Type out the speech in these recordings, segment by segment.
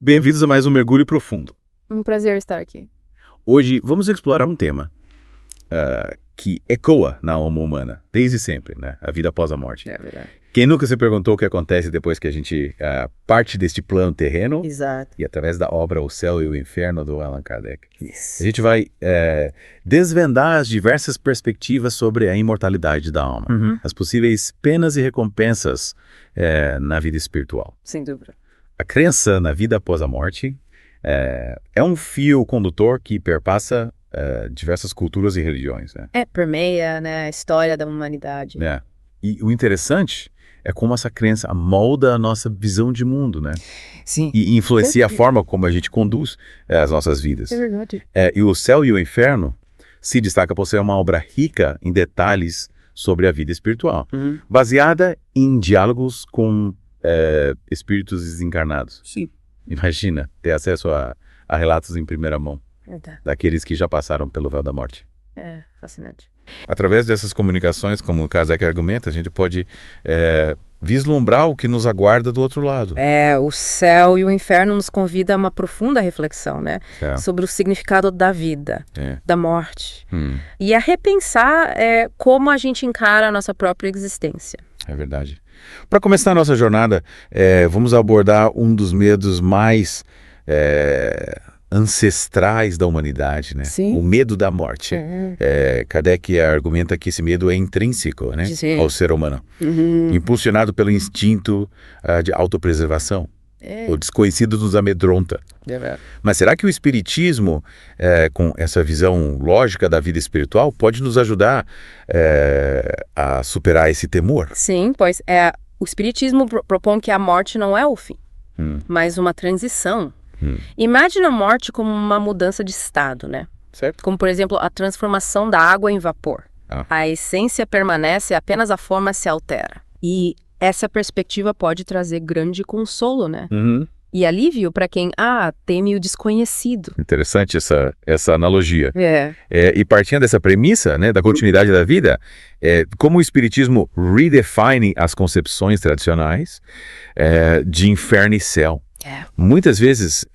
Bem-vindos a mais um Mergulho Profundo. Um prazer estar aqui. Hoje vamos explorar um tema que ecoa na alma humana, desde sempre, né? A vida após a morte. É verdade. Quem nunca se perguntou o que acontece depois que a gente parte deste plano terreno Exato. e através da obra O Céu e o Inferno do Allan Kardec. Isso. A gente vai desvendar as diversas perspectivas sobre a imortalidade da alma, as possíveis penas e recompensas na vida espiritual. Sem dúvida. A crença na vida após a morte é um fio condutor que perpassa diversas culturas e religiões, né? Permeia, né, a história da humanidade. E o interessante é como essa crença molda a nossa visão de mundo, né? Sim. E influencia a forma como a gente conduz as nossas vidas. É verdade. E O Céu e o Inferno se destaca por ser uma obra rica em detalhes sobre a vida espiritual, baseada em diálogos com espíritos desencarnados. Sim. Imagina ter acesso a relatos em primeira mão, Verdade. daqueles que já passaram pelo véu da morte. É fascinante. Através dessas comunicações, como o Kardec argumenta, a gente pode vislumbrar o que nos aguarda do outro lado. O céu e o inferno nos convida a uma profunda reflexão, né? Sobre o significado da vida, da morte. E a repensar como a gente encara a nossa própria existência. É verdade. Para começar a nossa jornada, vamos abordar um dos medos mais ancestrais da humanidade, né? Sim. O medo da morte. Kardec argumenta que esse medo é intrínseco, né? Ao ser humano, impulsionado pelo instinto de autopreservação. O desconhecido nos amedronta. Mas será que o espiritismo, com essa visão lógica da vida espiritual, pode nos ajudar a superar esse temor? Sim, pois o espiritismo propõe que a morte não é o fim, mas uma transição. Imagina a morte como uma mudança de estado, né? Certo. Como, por exemplo, a transformação da água em vapor. A essência permanece, apenas a forma se altera. E essa perspectiva pode trazer grande consolo, né? E alívio para quem teme o desconhecido. Interessante essa analogia. É. E partindo dessa premissa, né, da continuidade da vida, como o espiritismo redefine as concepções tradicionais de inferno e céu. Muitas vezes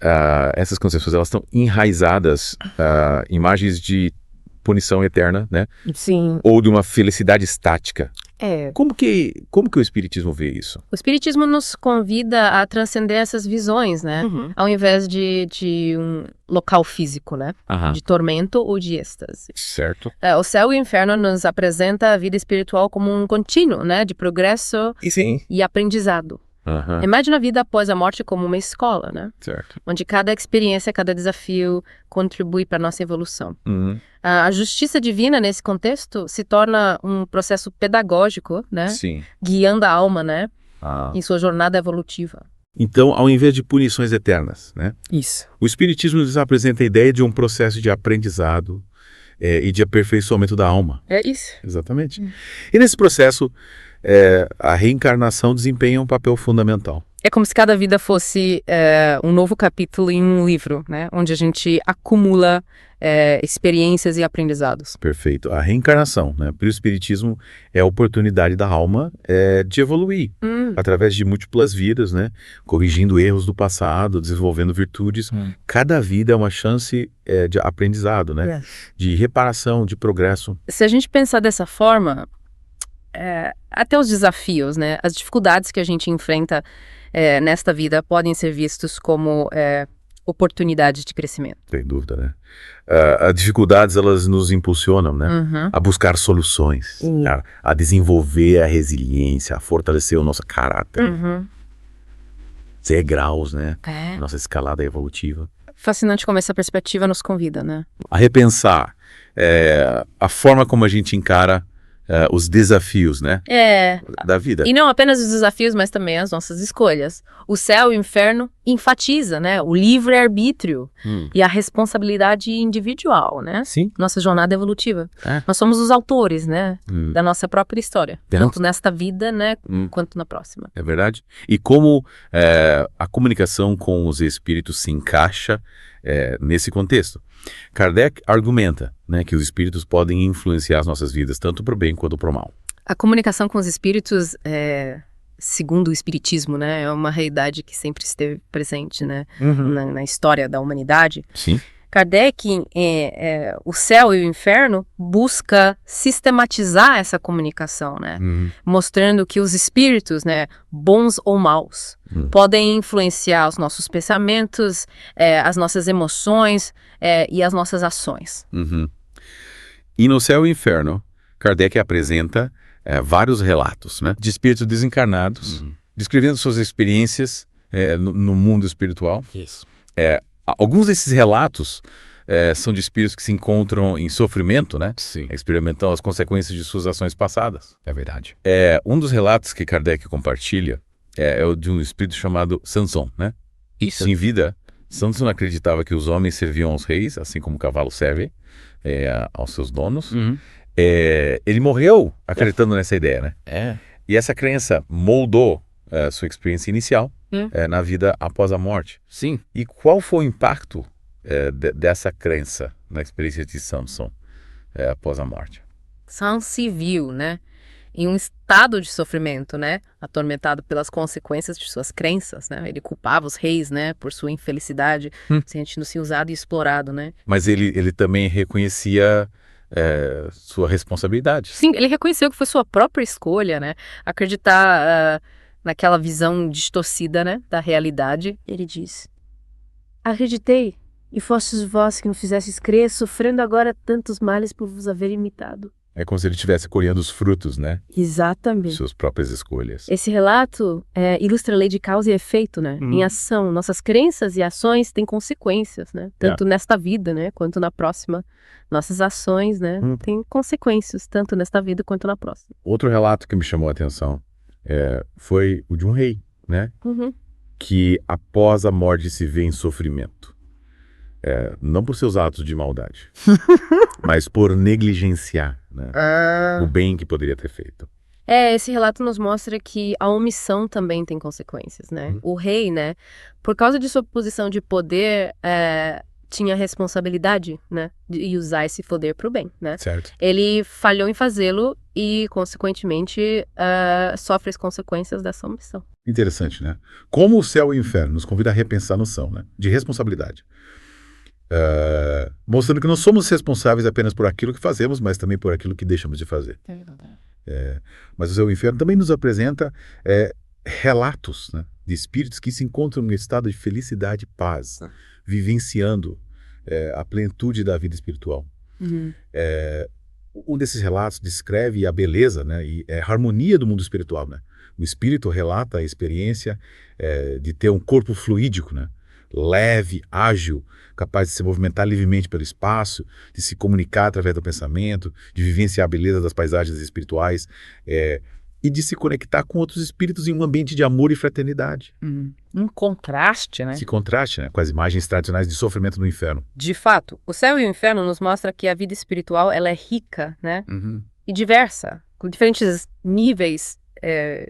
essas concepções elas estão enraizadas em imagens de punição eterna, né? Sim. Ou de uma felicidade estática. Como que o espiritismo vê isso? O espiritismo nos convida a transcender essas visões, né? Ao invés de um local físico, né? De tormento ou de êxtase. Certo. O céu e o inferno nos apresenta a vida espiritual como um contínuo, né? De progresso e aprendizado. Imagina a vida após a morte como uma escola, né? Certo. Onde cada experiência, cada desafio contribui para a nossa evolução. A justiça divina, nesse contexto, se torna um processo pedagógico, né? Sim. Guiando a alma, né? Em sua jornada evolutiva. Então, ao invés de punições eternas, né? Isso. O espiritismo nos apresenta a ideia de um processo de aprendizado e de aperfeiçoamento da alma. É isso. Exatamente. E nesse processo, a reencarnação desempenha um papel fundamental. É como se cada vida fosse um novo capítulo em um livro, né? Onde a gente acumula experiências e aprendizados. Perfeito. A reencarnação, né? Para o espiritismo, é a oportunidade da alma de evoluir através de múltiplas vidas, né? Corrigindo erros do passado, desenvolvendo virtudes. Cada vida é uma chance de aprendizado, né? De reparação, de progresso. Se a gente pensar dessa forma, até os desafios, né? As dificuldades que a gente enfrenta nesta vida podem ser vistos como oportunidades de crescimento. Sem dúvida, né? As dificuldades, elas nos impulsionam, né? A buscar soluções, a desenvolver a resiliência, a fortalecer o nosso caráter. Ser graus, né? Nossa escalada evolutiva. Fascinante como essa perspectiva nos convida, né? A repensar a forma como a gente encara os desafios, né? Da vida. E não apenas os desafios, mas também as nossas escolhas. O céu e o inferno enfatiza, né? O livre-arbítrio e a responsabilidade individual, né? Sim. Nossa jornada evolutiva. Nós somos os autores, né? Da nossa própria história. Tanto nesta vida, né? Quanto na próxima. É verdade. E como a comunicação com os espíritos se encaixa nesse contexto. Kardec argumenta, né, que os espíritos podem influenciar as nossas vidas, tanto para o bem quanto para o mal. A comunicação com os espíritos segundo o espiritismo, né, é uma realidade que sempre esteve presente, né, na história da humanidade. Sim. Kardec, o céu e o inferno, busca sistematizar essa comunicação, né? Mostrando que os espíritos, né, bons ou maus, podem influenciar os nossos pensamentos, as nossas emoções e as nossas ações. E no céu e inferno, Kardec apresenta vários relatos, né, de espíritos desencarnados, descrevendo suas experiências no mundo espiritual. Isso. Alguns desses relatos são de espíritos que se encontram em sofrimento, né? Sim. Experimentando as consequências de suas ações passadas. É verdade. Um dos relatos que Kardec compartilha é o de um espírito chamado Sansão, né? Isso. Em vida, Sansão acreditava que os homens serviam aos reis, assim como o cavalo serve aos seus donos. Ele morreu acreditando nessa ideia, né? E essa crença moldou sua experiência inicial na vida após a morte. Sim. E qual foi o impacto dessa crença na experiência de Samson após a morte? Samson se viu, né, em um estado de sofrimento, né, atormentado pelas consequências de suas crenças, né? Ele culpava os reis, né, por sua infelicidade, sentindo-se usado e explorado, né? Mas ele também reconhecia sua responsabilidade. Sim, ele reconheceu que foi sua própria escolha, né, acreditar naquela visão distorcida, né, da realidade. Ele diz: acreditei, e fostes vós que me fizestes crer, sofrendo agora tantos males por vos haver imitado. É como se ele estivesse colhendo os frutos, né? Exatamente. Suas próprias escolhas. Esse relato ilustra a lei de causa e efeito, né? Em ação, nossas crenças e ações têm consequências, né? Tanto nesta vida, né, quanto na próxima. Nossas ações, né, têm consequências, tanto nesta vida quanto na próxima. Outro relato que me chamou a atenção foi o de um rei, né? Que após a morte se vê em sofrimento. Não por seus atos de maldade, mas por negligenciar, né, o bem que poderia ter feito. Esse relato nos mostra que a omissão também tem consequências, né? O rei, né, por causa de sua posição de poder, tinha responsabilidade, né, de usar esse poder para o bem, né? Certo. Ele falhou em fazê-lo e, consequentemente, sofre as consequências dessa omissão. Interessante, né? Como o céu e o inferno nos convida a repensar a noção, né, de responsabilidade. Mostrando que não somos responsáveis apenas por aquilo que fazemos, mas também por aquilo que deixamos de fazer. Mas o céu e o inferno também nos apresenta relatos, né, de espíritos que se encontram em estado de felicidade e paz, vivenciando a plenitude da vida espiritual. Um desses relatos descreve a beleza, né, e a harmonia do mundo espiritual, né? O espírito relata a experiência de ter um corpo fluídico, né, leve, ágil, capaz de se movimentar livremente pelo espaço, de se comunicar através do pensamento, de vivenciar a beleza das paisagens espirituais e de se conectar com outros espíritos em um ambiente de amor e fraternidade. Um contraste, né? Esse contraste, né, com as imagens tradicionais de sofrimento do inferno. De fato, o céu e o inferno nos mostra que a vida espiritual ela é rica, né? E diversa, com diferentes níveis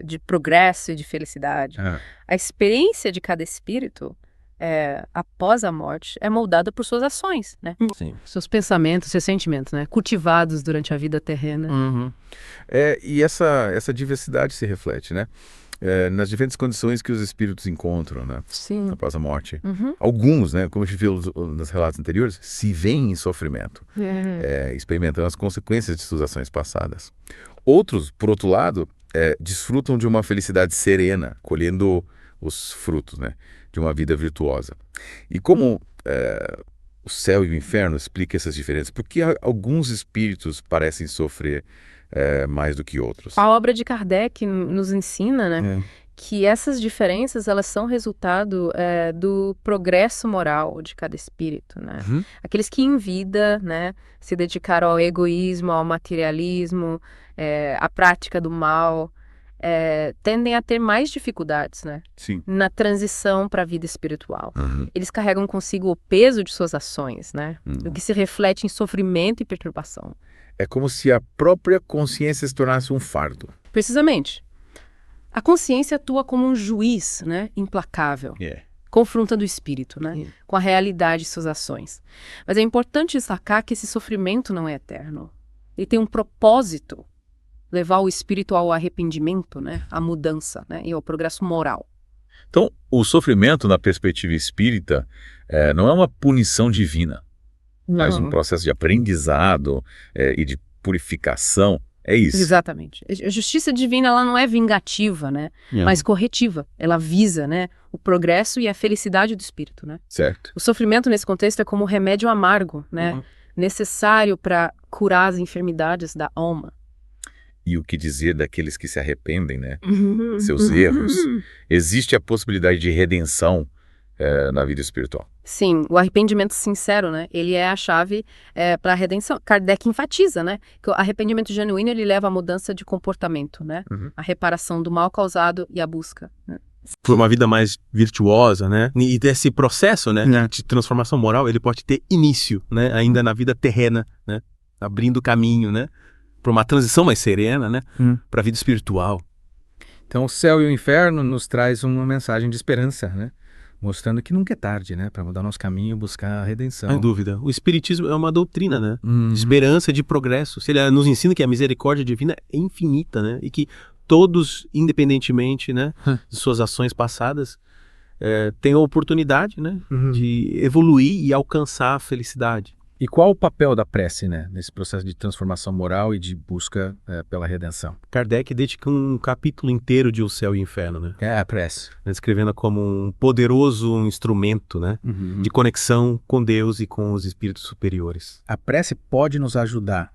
de progresso e de felicidade. A experiência de cada espírito após a morte é moldada por suas ações, né? Sim. Seus pensamentos, seus sentimentos, né? Cultivados durante a vida terrena. E essa diversidade se reflete, né, nas diferentes condições que os espíritos encontram, né, Sim. após a morte. Alguns, né, como a gente viu nos relatos anteriores, se veem em sofrimento, experimentando as consequências de suas ações passadas. Outros, por outro lado, desfrutam de uma felicidade serena, colhendo os frutos, né, de uma vida virtuosa. E como o céu e o inferno explicam essas diferenças? Por que alguns espíritos parecem sofrer mais do que outros? A obra de Kardec nos ensina, né, que essas diferenças elas são resultado do progresso moral de cada espírito, né? Aqueles que em vida, né, se dedicaram ao egoísmo, ao materialismo, à prática do mal, tendem a ter mais dificuldades, né? Sim. Na transição para a vida espiritual. Eles carregam consigo o peso de suas ações, né? O que se reflete em sofrimento e perturbação. É como se a própria consciência se tornasse um fardo. Precisamente. A consciência atua como um juiz, né, implacável, confrontando o espírito, né, com a realidade de suas ações. Mas é importante destacar que esse sofrimento não é eterno. Ele tem um propósito levar o espírito ao arrependimento, né? À mudança, né? E ao progresso moral. Então, o sofrimento na perspectiva espírita não é uma punição divina, mas um processo de aprendizado e de purificação. É isso. Exatamente. A justiça divina, ela não é vingativa, né? Mas corretiva. Ela visa, né, o progresso e a felicidade do espírito, né? Certo. O sofrimento nesse contexto é como um remédio amargo, né? Necessário para curar as enfermidades da alma. E o que dizer daqueles que se arrependem, né? Seus erros. Existe a possibilidade de redenção na vida espiritual. Sim, o arrependimento sincero, né? Ele é a chave para a redenção. Kardec enfatiza, né? Que o arrependimento genuíno, ele leva à mudança de comportamento, né? A reparação do mal causado e a busca, né? Por uma vida mais virtuosa, né? E desse processo, né, de transformação moral, ele pode ter início, né? Ainda na vida terrena, né? Abrindo caminho, né? Para uma transição mais serena, né? Para a vida espiritual. Então, o céu e o inferno nos traz uma mensagem de esperança, né? Mostrando que nunca é tarde, né? Para mudar nosso caminho e buscar a redenção. Sem dúvida. O espiritismo é uma doutrina, né? De esperança, de progresso. Ele nos ensina que a misericórdia divina é infinita, né? E que todos, independentemente, né, de suas ações passadas, têm a oportunidade, né, de evoluir e alcançar a felicidade. E qual o papel da prece, né, nesse processo de transformação moral e de busca pela redenção? Kardec dedica um capítulo inteiro de O Céu e o Inferno, né? A prece. Descrevendo como um poderoso instrumento, né, de conexão com Deus e com os espíritos superiores. A prece pode nos ajudar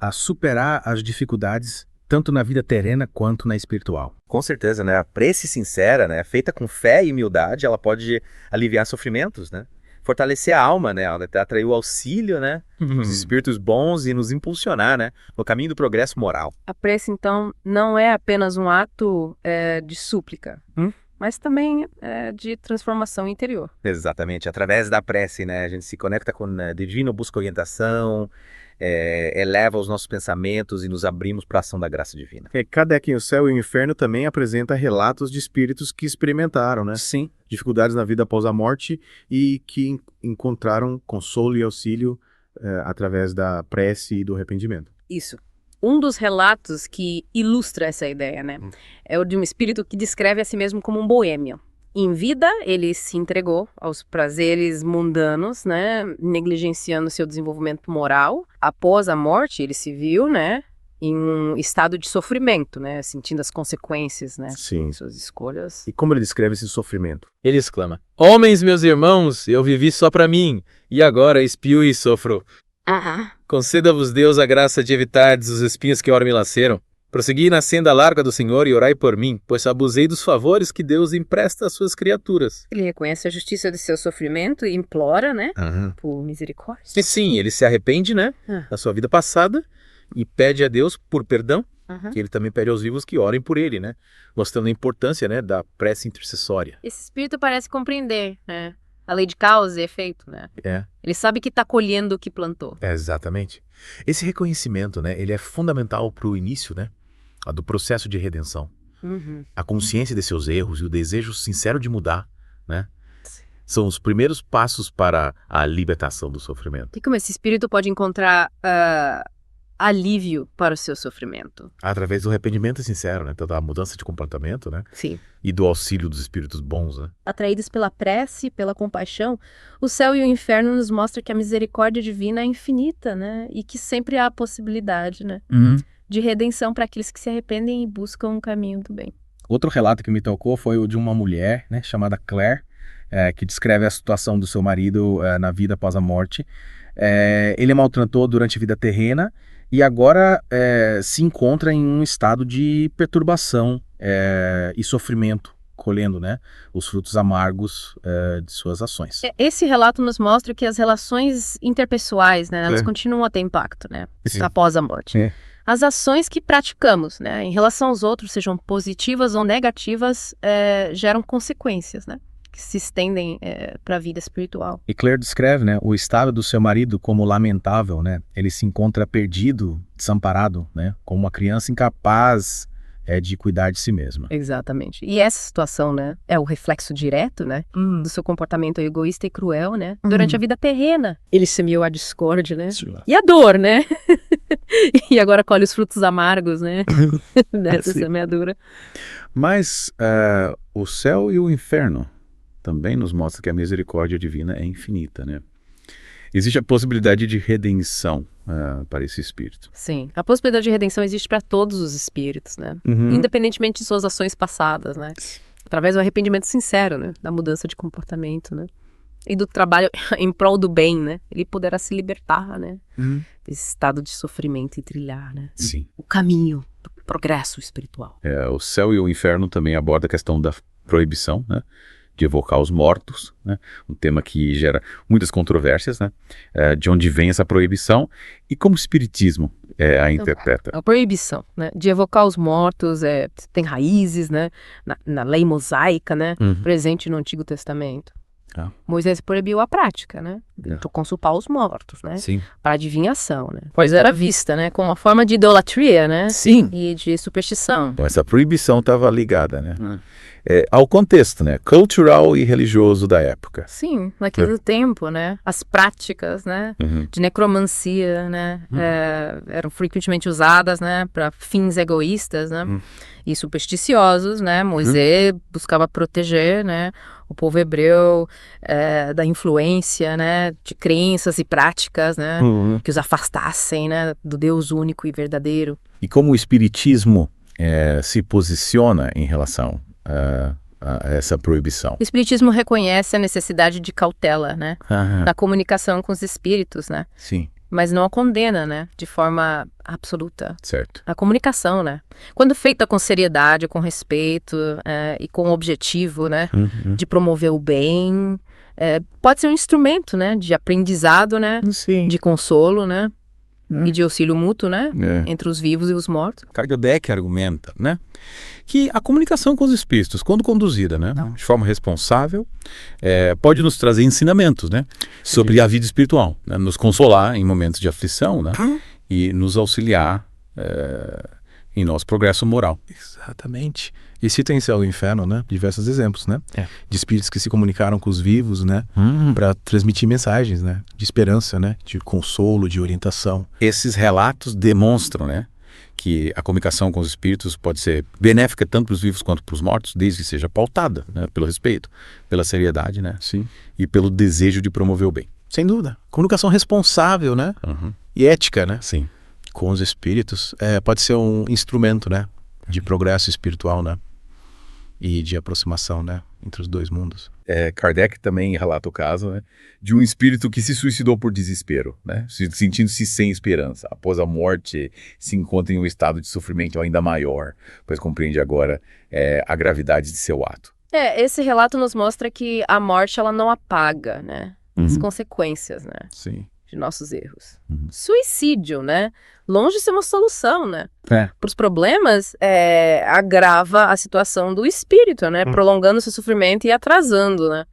a superar as dificuldades tanto na vida terrena quanto na espiritual. Com certeza, né? A prece sincera, né, feita com fé e humildade, ela pode aliviar sofrimentos, né? Fortalecer a alma, né? Atrair o auxílio, né? Dos espíritos bons e nos impulsionar, né? No caminho do progresso moral. A prece, então, não é apenas um ato de súplica, mas também de transformação interior. Exatamente. Através da prece, né? A gente se conecta com o divino, busca orientação, eleva os nossos pensamentos e nos abrimos para a ação da graça divina. Kardec em O Céu e o Inferno também apresenta relatos de espíritos que experimentaram, né? Sim. Dificuldades na vida após a morte e que encontraram consolo e auxílio através da prece e do arrependimento. Isso. Um dos relatos que ilustra essa ideia, né, é o de um espírito que descreve a si mesmo como um boêmio. Em vida, ele se entregou aos prazeres mundanos, né, negligenciando seu desenvolvimento moral. Após a morte, ele se viu, né, em um estado de sofrimento, né, sentindo as consequências, né, de suas escolhas. E como ele descreve esse sofrimento? Ele exclama: "Homens, meus irmãos, eu vivi só para mim, e agora espio e sofro. Conceda-vos Deus a graça de evitardes os espinhos que ora me laceram. Prossegui na senda larga do Senhor e orai por mim, pois abusei dos favores que Deus empresta às suas criaturas." Ele reconhece a justiça de seu sofrimento e implora, né, por misericórdia. E sim, ele se arrepende, né, da sua vida passada e pede a Deus por perdão, que ele também pede aos vivos que orem por ele, né, mostrando a importância, né, da prece intercessória. Esse espírito parece compreender, né, a lei de causa e efeito, né? Ele sabe que está colhendo o que plantou. Exatamente. Esse reconhecimento, né, ele é fundamental para o início, né, do processo de redenção. A consciência de seus erros e o desejo sincero de mudar, né, são os primeiros passos para a libertação do sofrimento. E como esse espírito pode encontrar alívio para o seu sofrimento? Através do arrependimento sincero, né, da mudança de comportamento, né, Sim. e do auxílio dos espíritos bons, né. Atraídos pela prece e pela compaixão, o céu e o inferno nos mostram que a misericórdia divina é infinita, né, e que sempre há a possibilidade, né, de redenção para aqueles que se arrependem e buscam um caminho do bem. Outro relato que me tocou foi o de uma mulher, né, chamada Claire, que descreve a situação do seu marido na vida após a morte. Ele a maltratou durante a vida terrena e agora se encontra em um estado de perturbação e sofrimento, colhendo, né, os frutos amargos de suas ações. Esse relato nos mostra que as relações interpessoais, né, elas continuam a ter impacto, né, após a morte. As ações que praticamos, né, em relação aos outros, sejam positivas ou negativas, geram consequências, né, que se estendem para a vida espiritual. E Claire descreve, né, o estado do seu marido como lamentável, né? Ele se encontra perdido, desamparado, né, como uma criança incapaz é de cuidar de si mesma. Exatamente. E essa situação, né, é o reflexo direto, né, do seu comportamento egoísta e cruel, né, durante a vida terrena. Ele semeou a discórdia, né, e a dor, né, e agora colhe os frutos amargos, né, dessa semeadura. Mas o céu e o inferno também nos mostram que a misericórdia divina é infinita, né? Existe a possibilidade de redenção para esse espírito. Sim, a possibilidade de redenção existe para todos os espíritos, né? Independentemente de suas ações passadas, né? Através do arrependimento sincero, né? Da mudança de comportamento, né? E do trabalho em prol do bem, né? Ele poderá se libertar, né? Desse estado de sofrimento e trilhar, né? Sim. O caminho do progresso espiritual. O céu e o inferno também abordam a questão da proibição, né? De evocar os mortos, né? Um tema que gera muitas controvérsias, né? De onde vem essa proibição e como o espiritismo a interpreta. A proibição, né? De evocar os mortos tem raízes, né? Na lei mosaica, né? Presente no Antigo Testamento. Moisés proibiu a prática, né? De consultar os mortos, né? Sim. Para adivinhação, né? Pois era vista, né? Como uma forma de idolatria, né? Sim. E de superstição. Então, essa proibição estava ligada, né? Ao contexto, né? Cultural e religioso da época. Sim, naquele tempo, né? As práticas, né? De necromancia, né? Eram frequentemente usadas, né? Para fins egoístas, né? E supersticiosos, né? Moisés buscava proteger, né? O povo hebreu da influência, né? De crenças e práticas, né? Que os afastassem, né? Do Deus único e verdadeiro. E como o espiritismo se posiciona em relação a essa proibição? O espiritismo reconhece a necessidade de cautela, né? Na comunicação com os espíritos, né? Sim. Mas não a condena, né? De forma absoluta. Certo. A comunicação, né? Quando feita com seriedade, com respeito e com o objetivo, né? De promover o bem, pode ser um instrumento, né? De aprendizado, né? Sim. De consolo, né? E de auxílio mútuo, né? Entre os vivos e os mortos. Kardec argumenta, né? Que a comunicação com os espíritos, quando conduzida, né? De forma responsável, pode nos trazer ensinamentos, né? Sobre a vida espiritual, né? Nos consolar em momentos de aflição, né? E nos auxiliar em nosso progresso moral. Exatamente. E cita em Céu e Inferno, né? Diversos exemplos, né? De espíritos que se comunicaram com os vivos, né? Para transmitir mensagens, né? De esperança, né? De consolo, de orientação. Esses relatos demonstram, né? Que a comunicação com os espíritos pode ser benéfica tanto para os vivos quanto para os mortos, desde que seja pautada, né? Pelo respeito, pela seriedade, né? Sim. E pelo desejo de promover o bem. Sem dúvida. Comunicação responsável, né? E ética, né? Sim. Com os espíritos pode ser um instrumento, né? De progresso espiritual, né? E de aproximação, né? Entre os dois mundos. Kardec também relata o caso, né, de um espírito que se suicidou por desespero, né, sentindo-se sem esperança. Após a morte, se encontra em um estado de sofrimento ainda maior, pois compreende agora a gravidade de seu ato. Esse relato nos mostra que a morte ela não apaga, né, as consequências, né? Sim. De nossos erros. Suicídio, né? Longe de ser uma solução, né? Para os problemas, agrava a situação do espírito, né? Prolongando seu sofrimento e atrasando, né?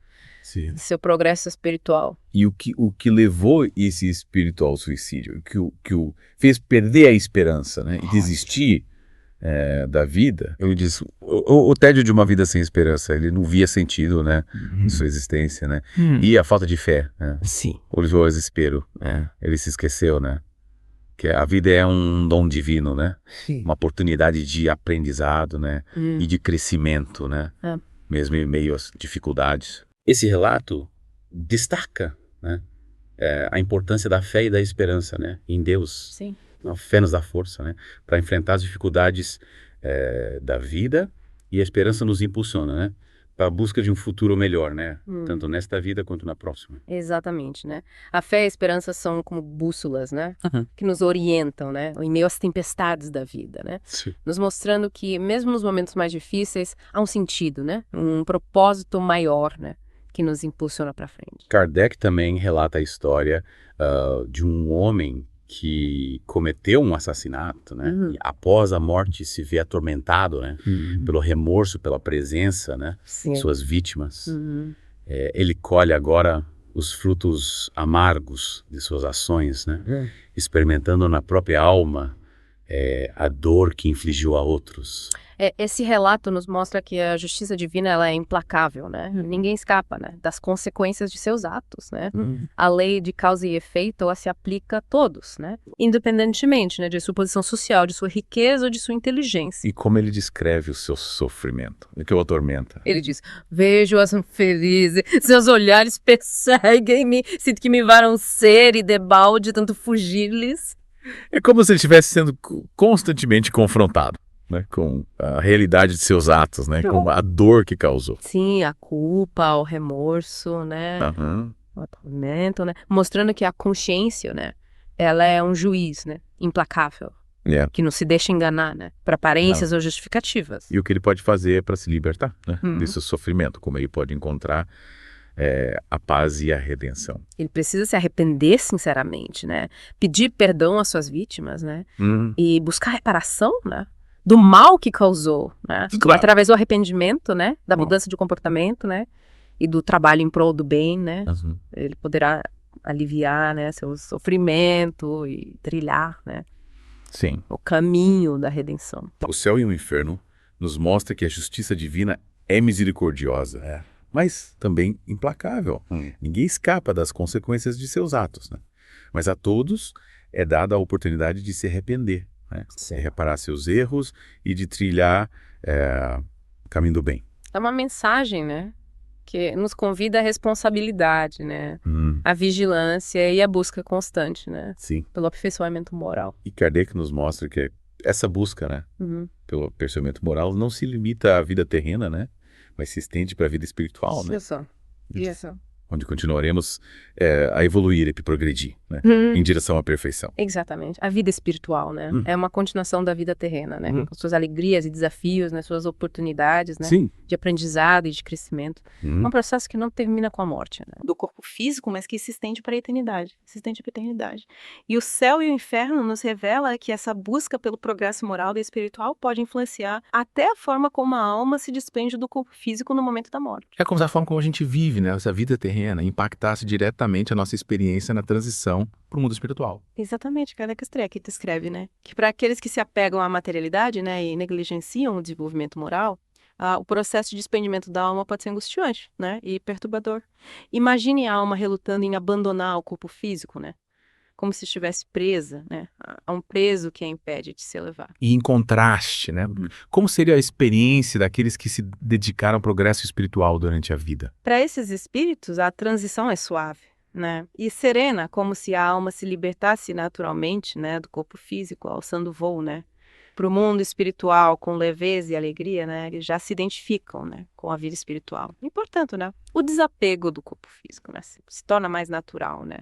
Sim. Seu progresso espiritual. E o que levou esse espírito ao suicídio, o que o fez perder a esperança, né? E desistir da vida, ele diz, o tédio de uma vida sem esperança, ele não via sentido, né, em sua existência, né, e a falta de fé, né, sim, o desespero, ele se esqueceu, né, que a vida é um dom divino, né, sim, uma oportunidade de aprendizado, né, e de crescimento, né, mesmo em meio às dificuldades. Esse relato destaca, né, a importância da fé e da esperança, né, em Deus. Sim. A fé nos dá força, né, para enfrentar as dificuldades da vida, e a esperança nos impulsiona, né, para a busca de um futuro melhor, né, tanto nesta vida quanto na próxima. Exatamente, né. A fé e a esperança são como bússolas, né, que nos orientam, né, em meio às tempestades da vida, né, nos mostrando que mesmo nos momentos mais difíceis há um sentido, né, um propósito maior, né, que nos impulsiona para frente. Kardec também relata a história de um homem que cometeu um assassinato, né? E após a morte se vê atormentado, né? Pelo remorso, pela presença, né? De suas vítimas. Ele colhe agora os frutos amargos de suas ações, né? Experimentando na própria alma a dor que infligiu a outros. Esse relato nos mostra que a justiça divina ela é implacável, né? Ninguém escapa, né, das consequências de seus atos, né? A lei de causa e efeito ela se aplica a todos, né? Independentemente, né, de sua posição social, de sua riqueza ou de sua inteligência. E como ele descreve o seu sofrimento, o que o atormenta? Ele diz, vejo-as felizes, seus olhares perseguem-me, sinto que me varam ser e debalde tanto fugir-lhes. É como se ele estivesse sendo constantemente confrontado, né, com a realidade de seus atos, né, com a dor que causou. Sim, a culpa, o remorso, né, o atormento, né, mostrando que a consciência, né, ela é um juiz, né, implacável, que não se deixa enganar, né, para aparências ou justificativas. E o que ele pode fazer para se libertar, né, desse sofrimento, como ele pode encontrar a paz e a redenção. Ele precisa se arrepender sinceramente, né, pedir perdão às suas vítimas, né, e buscar reparação, né, do mal que causou, né? Claro. Através do arrependimento, né? Da mudança de comportamento, né? E do trabalho em prol do bem, né? Ele poderá aliviar, né, seu sofrimento e trilhar, né? Sim. O caminho da redenção. O céu e o inferno nos mostra que a justiça divina é misericordiosa, mas também implacável. Ninguém escapa das consequências de seus atos, né? Mas a todos é dada a oportunidade de se arrepender, né? Reparar seus erros e de trilhar o caminho do bem. É uma mensagem, né, que nos convida à responsabilidade, né, à vigilância e à busca constante, né, pelo aperfeiçoamento moral. E Kardec nos mostra que essa busca, né, pelo aperfeiçoamento moral não se limita à vida terrena, né, mas se estende para a vida espiritual, né? Isso. Onde continuaremos a evoluir e progredir, né? Em direção à perfeição. Exatamente. A vida espiritual, né? É uma continuação da vida terrena, né? Com suas alegrias e desafios, né? Suas oportunidades, né? De aprendizado e de crescimento. É um processo que não termina com a morte, né? Do corpo físico, mas que se estende para a eternidade. Se estende para a eternidade. E o céu e o inferno nos revela que essa busca pelo progresso moral e espiritual pode influenciar até a forma como a alma se despende do corpo físico no momento da morte. É como a forma como a gente vive, né? Essa vida terrena impactasse diretamente a nossa experiência na transição para o mundo espiritual. Exatamente, Kardec aqui descreve, né, que para aqueles que se apegam à materialidade, né, e negligenciam o desenvolvimento moral, o processo de desprendimento da alma pode ser angustiante, né, e perturbador. Imagine a alma relutando em abandonar o corpo físico, né, como se estivesse presa, né, a um preso que a impede de se elevar. E em contraste, né, como seria a experiência daqueles que se dedicaram ao progresso espiritual durante a vida? Para esses espíritos, a transição é suave, né, e serena, como se a alma se libertasse naturalmente, né, do corpo físico, alçando voo, né, para o mundo espiritual com leveza e alegria, né, eles já se identificam, né, com a vida espiritual. E, portanto, né, o desapego do corpo físico, né, se torna mais natural, né,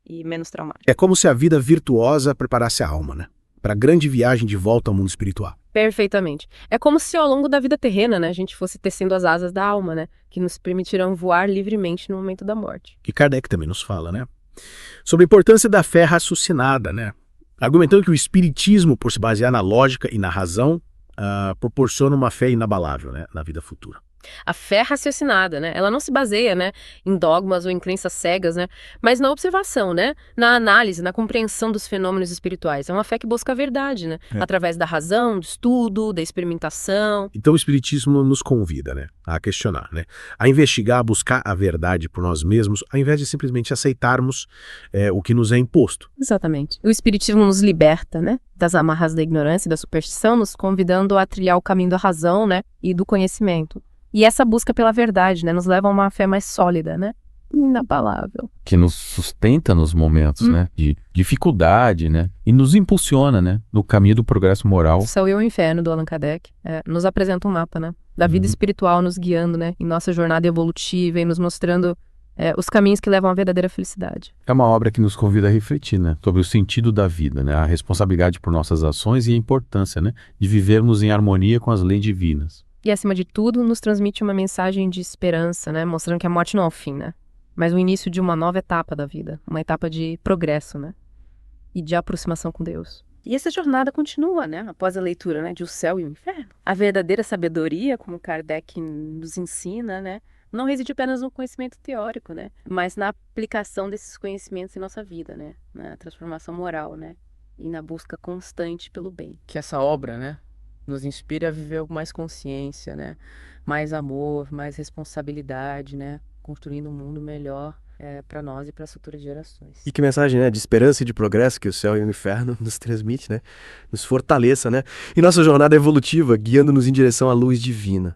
e menos traumático. É como se a vida virtuosa preparasse a alma, né, para a grande viagem de volta ao mundo espiritual. Perfeitamente. É como se ao longo da vida terrena, né, a gente fosse tecendo as asas da alma, né, que nos permitirão voar livremente no momento da morte. Que Kardec também nos fala, né, sobre a importância da fé raciocinada, né, argumentando que o espiritismo, por se basear na lógica e na razão, proporciona uma fé inabalável, né, na vida futura. A fé raciocinada, né? Ela não se baseia, né, em dogmas ou em crenças cegas, né, mas na observação, né, na análise, na compreensão dos fenômenos espirituais. É uma fé que busca a verdade, né, através da razão, do estudo, da experimentação. Então o espiritismo nos convida, né, a questionar, né, a investigar, a buscar a verdade por nós mesmos, ao invés de simplesmente aceitarmos o que nos é imposto. Exatamente. O espiritismo nos liberta, né, das amarras da ignorância e da superstição, nos convidando a trilhar o caminho da razão, né, e do conhecimento. E essa busca pela verdade, né, nos leva a uma fé mais sólida, né? Inabalável. Que nos sustenta nos momentos, né, de dificuldade, né, e nos impulsiona, né, no caminho do progresso moral. O Céu e o Inferno, do Allan Kardec, nos apresenta um mapa, né, da vida espiritual, nos guiando, né, em nossa jornada evolutiva e nos mostrando os caminhos que levam à verdadeira felicidade. É uma obra que nos convida a refletir, né, sobre o sentido da vida, né, a responsabilidade por nossas ações e a importância, né, de vivermos em harmonia com as leis divinas. E, acima de tudo, nos transmite uma mensagem de esperança, né? Mostrando que a morte não é o fim, né? Mas o início de uma nova etapa da vida. Uma etapa de progresso, né? E de aproximação com Deus. E essa jornada continua, né? Após a leitura, né, de O Céu e o Inferno. A verdadeira sabedoria, como Kardec nos ensina, né? Não reside apenas no conhecimento teórico, né? Mas na aplicação desses conhecimentos em nossa vida, né? Na transformação moral, né? e na busca constante pelo bem. Que essa obra, né, nos inspire a viver com mais consciência, né, mais amor, mais responsabilidade, né, construindo um mundo melhor para nós e para as futuras gerações. E que mensagem, né, de esperança e de progresso que o céu e o inferno nos transmite, né, nos fortaleça, né, e nossa jornada evolutiva guiando-nos em direção à luz divina.